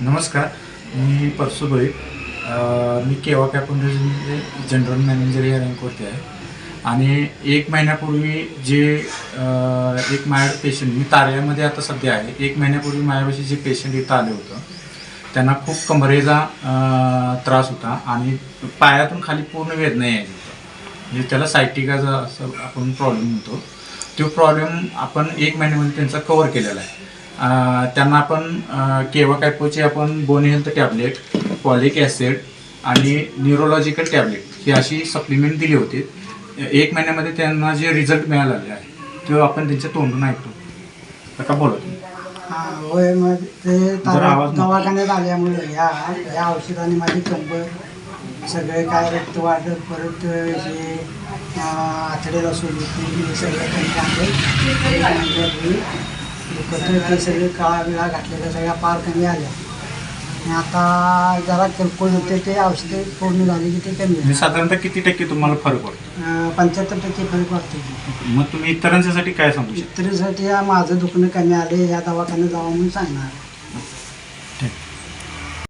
नमस्कार, मी परसू भोईर. मी केवा कॅपमध्ये जनरल मॅनेजर या रँकवरती आहे. आणि 1 महिन्यापूर्वी जे एक माझ्याकडे पेशंट, मी तारयामध्ये आता सध्या आहे. 1 महिन्यापूर्वी माझ्यापाशी जे पेशंट इथं आले होतं त्यांना खूप कमरेचा त्रास होता आणि पायातून खाली पूर्ण वेदना यायची होतं. म्हणजे त्याला सायटिकाचा असं आपण प्रॉब्लेम होतो. तो प्रॉब्लेम आपण 1 महिन्यामध्ये त्यांचा कवर केलेला आहे. त्यांना आपण केवा कॅपोचे आपण bone health tablet, folic acid आणि न्यूरोलॉजिकल टॅबलेट ही अशी सप्लिमेंट दिली होती. 1 महिन्यामध्ये त्यांना जे रिझल्ट मिळालेले आहे ते आपण त्यांच्या तोंडून ऐकतो. का बोला तुम्ही? होय, मग ते दवाखान्यात आल्यामुळे ह्या औषधाने माझी कंबर सगळे काय रक्त वाढत, परत हे आतड्याला सोडून हे सगळं कमी आले. ते सगळे काळा बिळा घातलेल्या सगळ्या पार कमी आल्या आणि आता जरा किरकोळ होते. ते औषधे पूर्ण झाली की ते कमी म्हणजे साधारणतः किती टक्के तुम्हाला फरक पडतो? 75% फरक वाटतो. मग तुम्ही इतरांच्यासाठी काय सांगू शकता? इतरीसाठी माझं दुखणं कमी आले, या दवाखान्यात जावं म्हणून सांगणार.